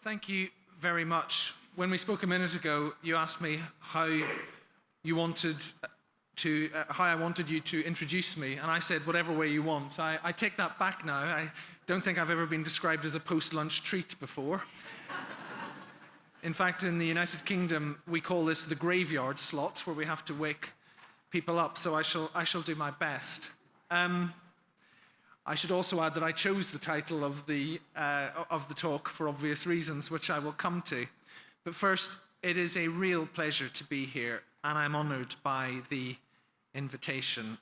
Thank you very much. When we spoke a minute ago, you asked me how I wanted you to introduce me, and I said whatever way you want. I take that back now. I don't think I've ever been described as a post-lunch treat before. In fact, in the United Kingdom, we call this the graveyard slot, where we have to wake people up, so I shall do my best. I should also add that I chose the title of the talk for obvious reasons, which I will come to. But first, it is a real pleasure to be here, and I'm honoured by the invitation.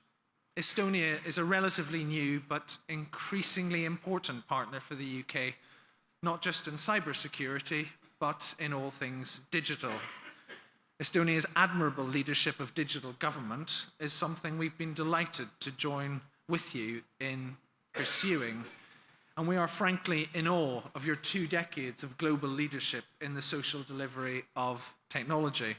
Estonia is a relatively new but increasingly important partner for the UK, not just in cybersecurity, but in all things digital. Estonia's admirable leadership of digital government is something we've been delighted to join with you in pursuing, and we are frankly in awe of your 2 decades of global leadership in the social delivery of technology.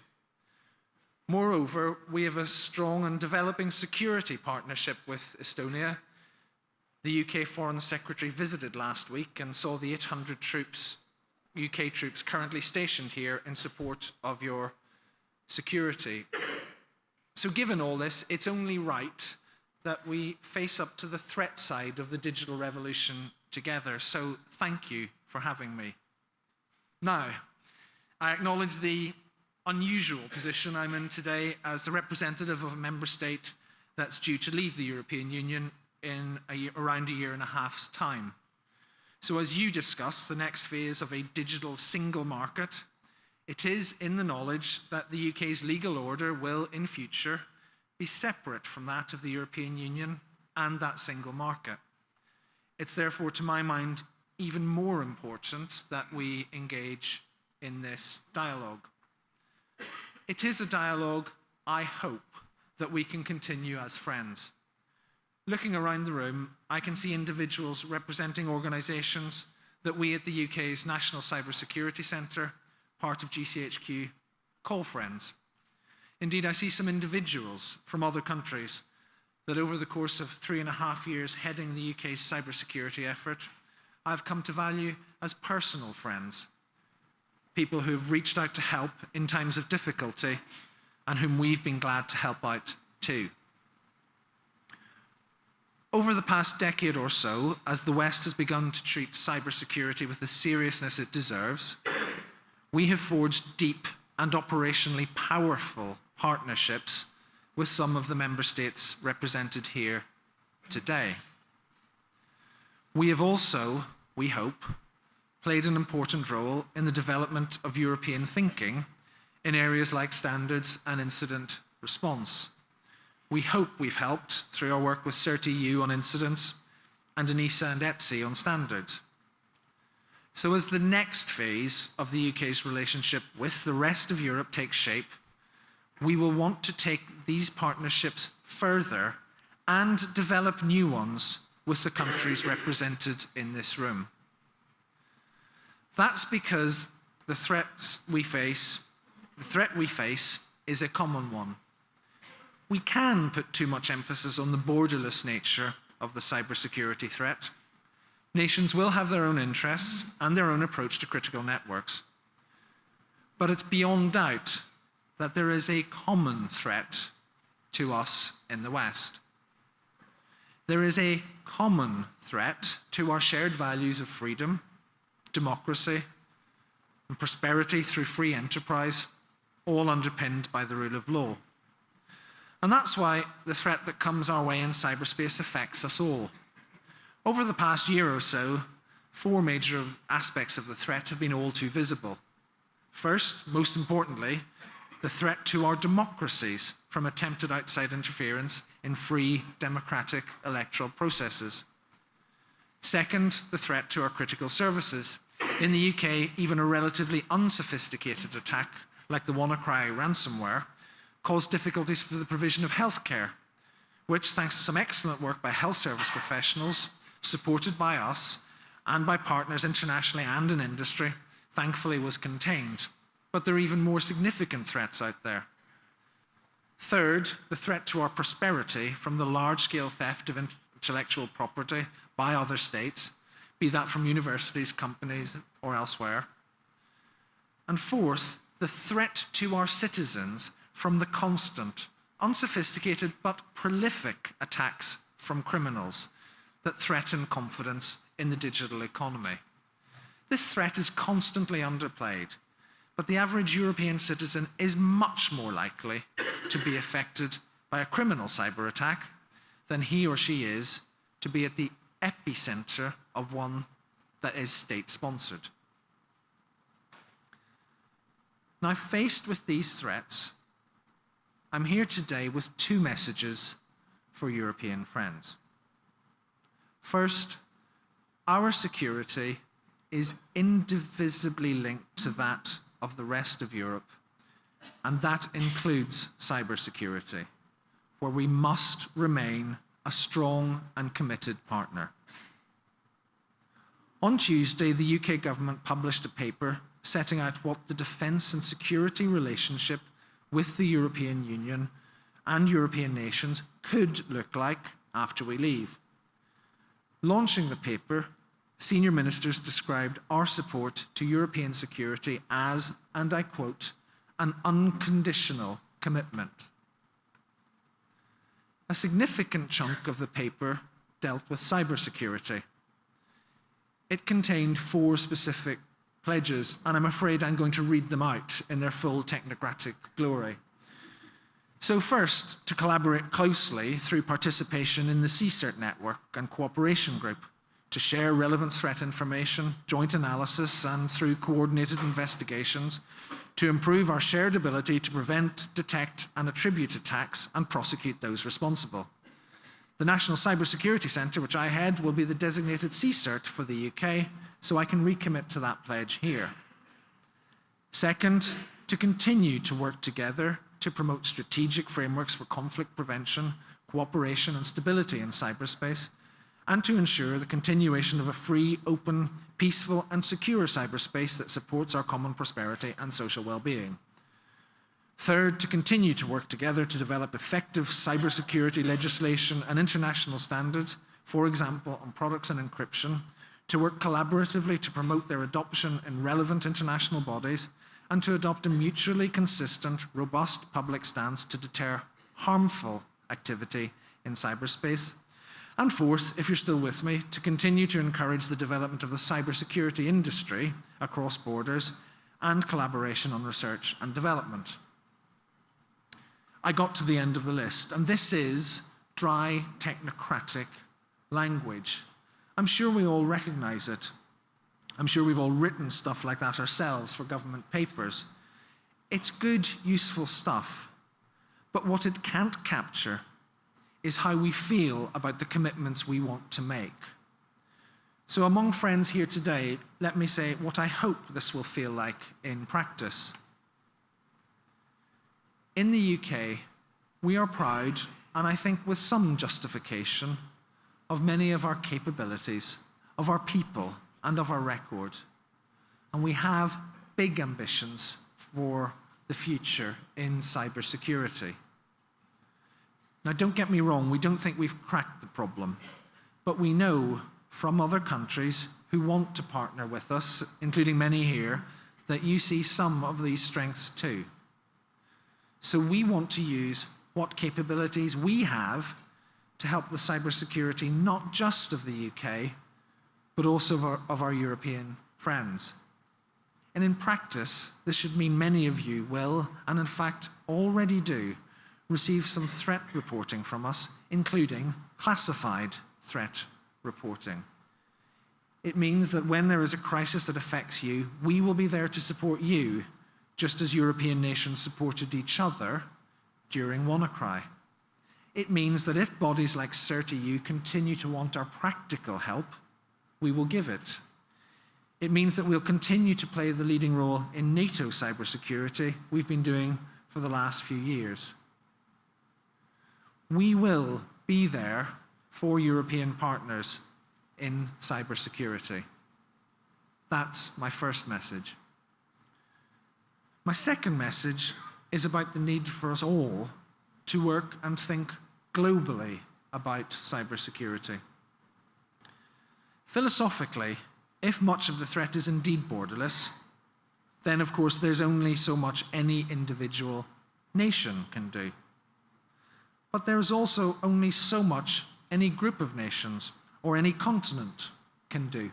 Moreover, we have a strong and developing security partnership with Estonia. The UK Foreign Secretary visited last week and saw the 800 UK troops currently stationed here in support of your security. So given all this, it's only right that we face up to the threat side of the digital revolution together. So thank you for having me. Now, I acknowledge the unusual position I'm in today as the representative of a member state that's due to leave the European Union in around a year and a half's time. So as you discuss the next phase of a digital single market, it is in the knowledge that the UK's legal order will, in future, be separate from that of the European Union and that single market. It's therefore, to my mind, even more important that we engage in this dialogue. It is a dialogue, I hope, that we can continue as friends. Looking around the room, I can see individuals representing organisations that we at the UK's National Cybersecurity Centre, part of GCHQ, call friends. Indeed, I see some individuals from other countries that over the course of 3.5 years heading the UK's cybersecurity effort, I've come to value as personal friends. People who have reached out to help in times of difficulty and whom we've been glad to help out too. Over the past decade or so, as the West has begun to treat cybersecurity with the seriousness it deserves, we have forged deep and operationally powerful partnerships with some of the member states represented here today. We have also, we hope, played an important role in the development of European thinking in areas like standards and incident response. We hope we've helped through our work with CERT-EU on incidents and ENISA and ETSI on standards. So as the next phase of the UK's relationship with the rest of Europe takes shape, we will want to take these partnerships further and develop new ones with the countries represented in this room. That's because the threat we face is a common one. We can put too much emphasis on the borderless nature of the cybersecurity threat. Nations will have their own interests and their own approach to critical networks. But it's beyond doubt that there is a common threat to us in the West. There is a common threat to our shared values of freedom, democracy, and prosperity through free enterprise, all underpinned by the rule of law. And that's why the threat that comes our way in cyberspace affects us all. Over the past year or so, 4 major aspects of the threat have been all too visible. First, most importantly, the threat to our democracies from attempted outside interference in free, democratic electoral processes. Second, the threat to our critical services. In the UK, even a relatively unsophisticated attack, like the WannaCry ransomware, caused difficulties for the provision of healthcare, which, thanks to some excellent work by health service professionals, supported by us and by partners internationally and in industry, thankfully was contained. But there are even more significant threats out there. Third, the threat to our prosperity from the large-scale theft of intellectual property by other states, be that from universities, companies, or elsewhere. And fourth, the threat to our citizens from the constant, unsophisticated but prolific attacks from criminals that threaten confidence in the digital economy. This threat is constantly underplayed, but the average European citizen is much more likely to be affected by a criminal cyber attack than he or she is to be at the epicenter of one that is state-sponsored. Now, faced with these threats, I'm here today with two messages for European friends. First, our security is indivisibly linked to that of the rest of Europe, and that includes cybersecurity, where we must remain a strong and committed partner. On Tuesday, the UK government published a paper setting out what the defence and security relationship with the European Union and European nations could look like after we leave. Launching the paper, senior ministers described our support to European security as, and I quote, an unconditional commitment. A significant chunk of the paper dealt with cybersecurity. It contained 4 specific pledges, and I'm afraid I'm going to read them out in their full technocratic glory. So first, to collaborate closely through participation in the CSIRT network and cooperation group, to share relevant threat information, joint analysis, and through coordinated investigations, to improve our shared ability to prevent, detect, and attribute attacks and prosecute those responsible. The National Cybersecurity Centre, which I head, will be the designated CSIRT for the UK, so I can recommit to that pledge here. Second, to continue to work together to promote strategic frameworks for conflict prevention, cooperation, and stability in cyberspace, and to ensure the continuation of a free, open, peaceful, and secure cyberspace that supports our common prosperity and social well-being. Third, to continue to work together to develop effective cybersecurity legislation and international standards, for example, on products and encryption, to work collaboratively to promote their adoption in relevant international bodies, and to adopt a mutually consistent, robust public stance to deter harmful activity in cyberspace. And fourth, if you're still with me, to continue to encourage the development of the cybersecurity industry across borders and collaboration on research and development. I got to the end of the list, and this is dry, technocratic language. I'm sure we all recognize it. I'm sure we've all written stuff like that ourselves for government papers. It's good, useful stuff, but what it can't capture is how we feel about the commitments we want to make. So among friends here today, let me say what I hope this will feel like in practice. In the UK, we are proud, and I think with some justification, of many of our capabilities, of our people, and of our record. And we have big ambitions for the future in cybersecurity. Now, don't get me wrong, we don't think we've cracked the problem, but we know from other countries who want to partner with us, including many here, that you see some of these strengths too. So we want to use what capabilities we have to help the cybersecurity not just of the UK, but also of our European friends. And in practice, this should mean many of you will, and in fact already do, receive some threat reporting from us, including classified threat reporting. It means that when there is a crisis that affects you, we will be there to support you, just as European nations supported each other during WannaCry. It means that if bodies like CERT-EU continue to want our practical help, we will give it. It means that we'll continue to play the leading role in NATO cybersecurity we've been doing for the last few years. We will be there for European partners in cybersecurity. That's my first message. My second message is about the need for us all to work and think globally about cybersecurity. Philosophically, if much of the threat is indeed borderless, then of course there's only so much any individual nation can do. But there's also only so much any group of nations or any continent can do.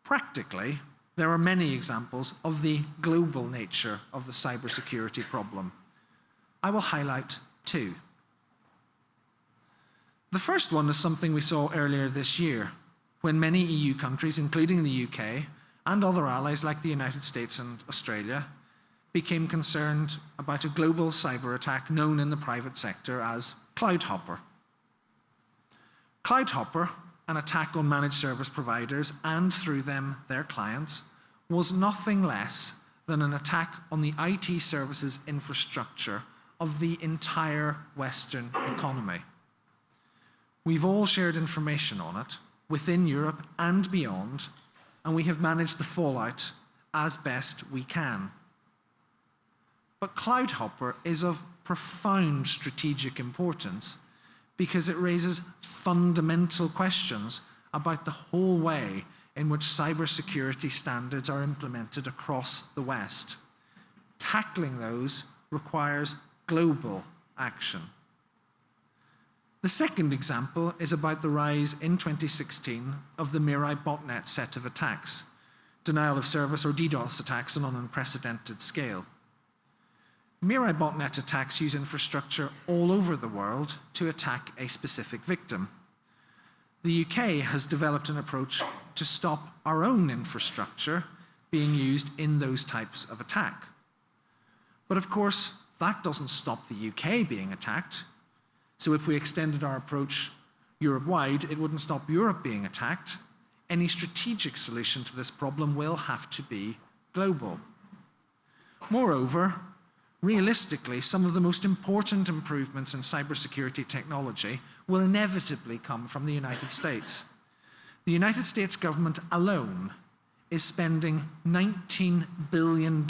Practically, there are many examples of the global nature of the cybersecurity problem. I will highlight two. The first one is something we saw earlier this year, when many EU countries, including the UK, and other allies like the United States and Australia, became concerned about a global cyber attack known in the private sector as Cloudhopper. Cloudhopper, an attack on managed service providers and through them their clients, was nothing less than an attack on the IT services infrastructure of the entire Western economy. We've all shared information on it within Europe and beyond, and we have managed the fallout as best we can. But Cloudhopper is of profound strategic importance because it raises fundamental questions about the whole way in which cybersecurity standards are implemented across the West. Tackling those requires global action. The second example is about the rise in 2016 of the Mirai botnet set of attacks, denial of service or DDoS attacks on an unprecedented scale. Mirai botnet attacks use infrastructure all over the world to attack a specific victim. The UK has developed an approach to stop our own infrastructure being used in those types of attack. But of course, that doesn't stop the UK being attacked. So if we extended our approach Europe-wide, it wouldn't stop Europe being attacked. Any strategic solution to this problem will have to be global. Moreover, realistically, some of the most important improvements in cybersecurity technology will inevitably come from the United States. The United States government alone is spending $19 billion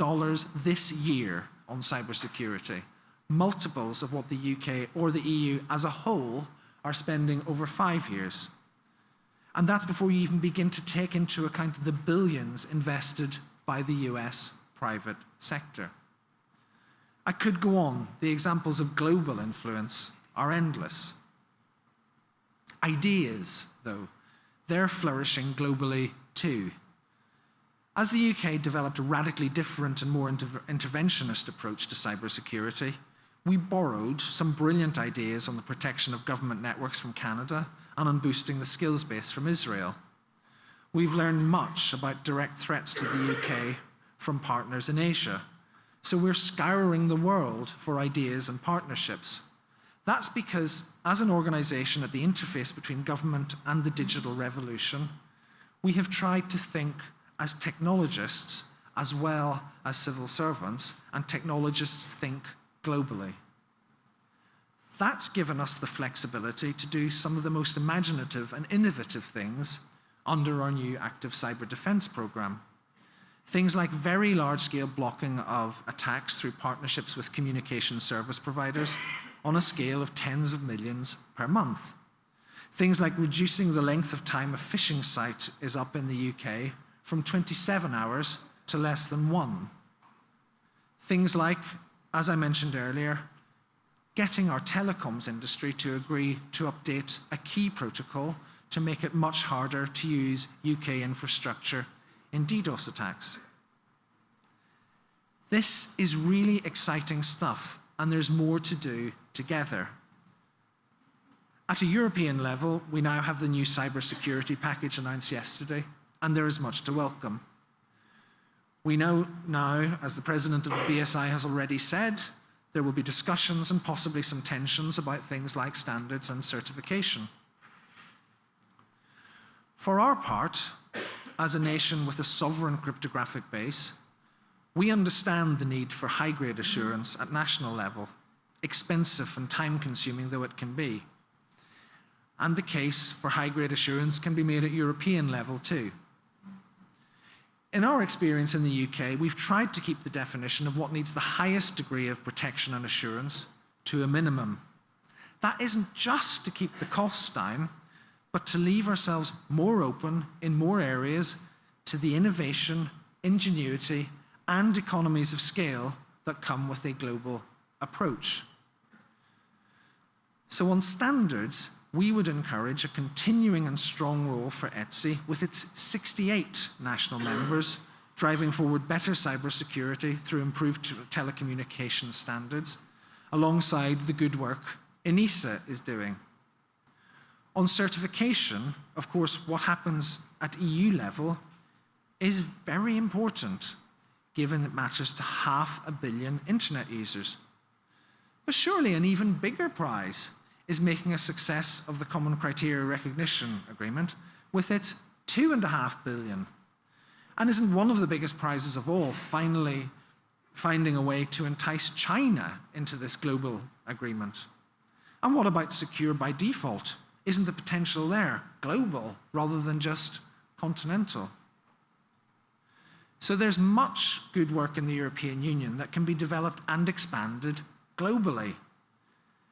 this year on cybersecurity, multiples of what the UK or the EU as a whole are spending over 5 years. And that's before you even begin to take into account the billions invested by the US private sector. I could go on. The examples of global influence are endless. Ideas, though, they're flourishing globally too. As the UK developed a radically different and more interventionist approach to cybersecurity, we borrowed some brilliant ideas on the protection of government networks from Canada and on boosting the skills base from Israel. We've learned much about direct threats to the UK from partners in Asia, so we're scouring the world for ideas and partnerships. That's because, as an organization at the interface between government and the digital revolution, we have tried to think as technologists as well as civil servants, and technologists think globally. That's given us the flexibility to do some of the most imaginative and innovative things under our new active cyber defense program. Things like very large-scale blocking of attacks through partnerships with communication service providers on a scale of tens of millions per month. Things like reducing the length of time a phishing site is up in the UK from 27 hours to less than 1. Things like, as I mentioned earlier, getting our telecoms industry to agree to update a key protocol to make it much harder to use UK infrastructure in DDoS attacks. This is really exciting stuff, and there's more to do together. At a European level, we now have the new cybersecurity package announced yesterday, and there is much to welcome. We know now, as the president of the BSI has already said, there will be discussions and possibly some tensions about things like standards and certification. For our part, as a nation with a sovereign cryptographic base, we understand the need for high-grade assurance at national level, expensive and time-consuming though it can be. And the case for high-grade assurance can be made at European level too. In our experience in the UK, we've tried to keep the definition of what needs the highest degree of protection and assurance to a minimum. That isn't just to keep the costs down, but to leave ourselves more open in more areas to the innovation, ingenuity, and economies of scale that come with a global approach. So on standards, we would encourage a continuing and strong role for ETSI with its 68 national members, driving forward better cybersecurity through improved telecommunications standards, alongside the good work ENISA is doing. On certification, of course, what happens at EU level is very important, given it matters to 500 million internet users. But surely an even bigger prize is making a success of the Common Criteria Recognition Agreement with its 2.5 billion. And isn't one of the biggest prizes of all finally finding a way to entice China into this global agreement? And what about secure by default? Isn't the potential there global rather than just continental? So there's much good work in the European Union that can be developed and expanded globally.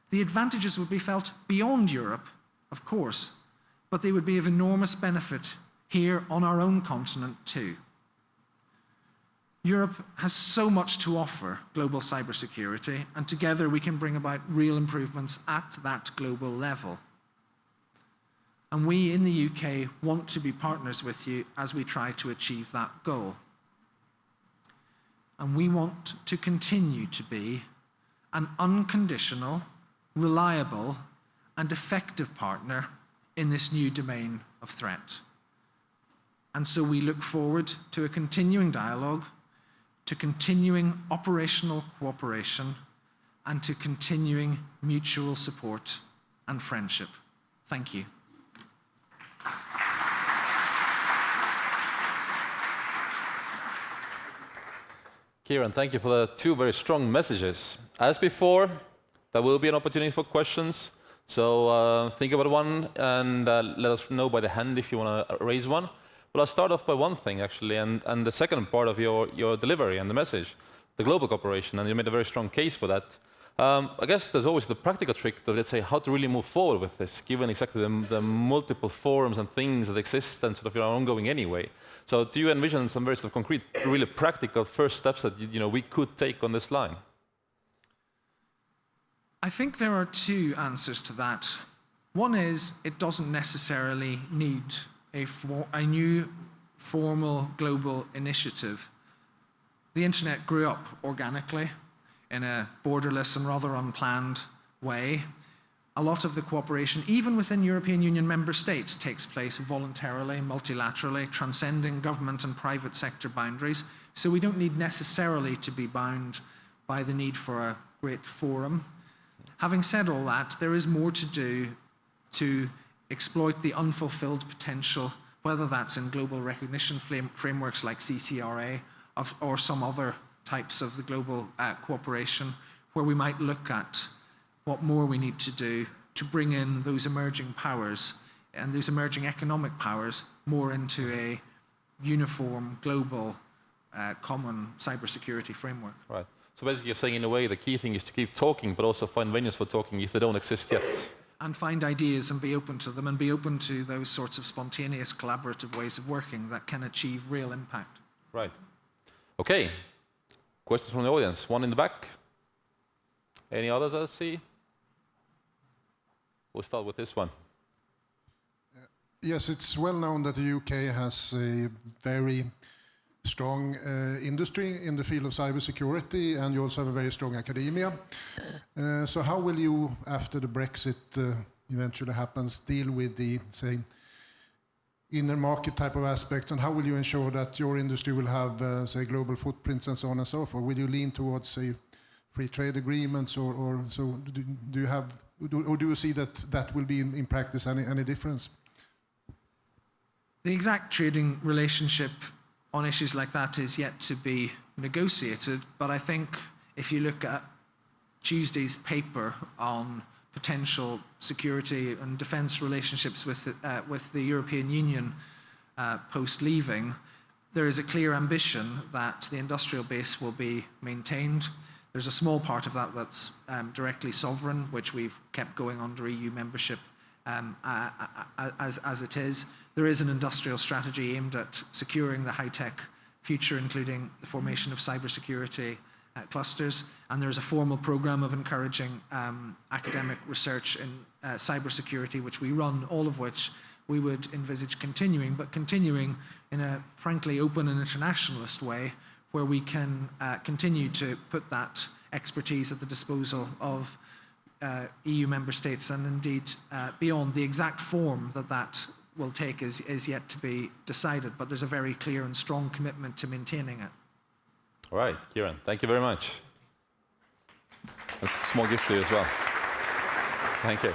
The advantages would be felt beyond Europe, of course, but they would be of enormous benefit here on our own continent too. Europe has so much to offer global cybersecurity, and together we can bring about real improvements at that global level. And we in the UK want to be partners with you as we try to achieve that goal. And we want to continue to be an unconditional, reliable, and effective partner in this new domain of threat. And so we look forward to a continuing dialogue, to continuing operational cooperation, and to continuing mutual support and friendship. Thank you. Ciaran, thank you for the two very strong messages. As before, there will be an opportunity for questions. So think about one and let us know by the hand if you want to raise one. But I'll start off by one thing, actually, and the second part of your delivery and the message, the global cooperation, and you made a very strong case for that. I guess there's always the practical trick of, let's say, how to really move forward with this, given exactly the multiple forums and things that exist and sort of are ongoing anyway. So do you envision some very sort of concrete, really practical first steps that we could take on this line? I think there are two answers to that. One is it doesn't necessarily need a new formal global initiative. The internet grew up organically in a borderless and rather unplanned way. A lot of the cooperation, even within European Union member states, takes place voluntarily, multilaterally, transcending government and private sector boundaries. So we don't need necessarily to be bound by the need for a great forum. Having said all that, there is more to do to exploit the unfulfilled potential, whether that's in global recognition frameworks like CCRA or some other types of the global cooperation, where we might look at what more we need to do to bring in those emerging powers and those emerging economic powers more into a uniform, global, common cybersecurity framework. Right. So basically you're saying, in a way, the key thing is to keep talking, but also find venues for talking if they don't exist yet. And find ideas and be open to them, and be open to those sorts of spontaneous, collaborative ways of working that can achieve real impact. Right. Okay. Questions from the audience? One in the back. Any others I see? We'll start with this one. Yes, it's well known that the UK has a very strong industry in the field of cybersecurity, and you also have a very strong academia. So how will you, after the Brexit eventually happens, deal with the, say, inner market type of aspects, and how will you ensure that your industry will have, say, global footprints and so on and so forth? Will you lean towards, say, free trade agreements, or so? Do you have, or do you see that that will be in practice any difference? The exact trading relationship on issues like that is yet to be negotiated, but I think if you look at Tuesday's paper on potential security and defence relationships with the European Union post-leaving, there is a clear ambition that the industrial base will be maintained. There's a small part of that that's directly sovereign, which we've kept going under EU membership as it is. There is an industrial strategy aimed at securing the high-tech future, including the formation of cybersecurity clusters. And there's a formal program of encouraging academic research in cybersecurity, which we run, all of which we would envisage continuing, but continuing in a frankly open and internationalist way, where we can continue to put that expertise at the disposal of EU member states, and indeed beyond. The exact form that will take is yet to be decided, but there's a very clear and strong commitment to maintaining it. All right, Ciaran, thank you very much. That's a small gift to you as well. Thank you.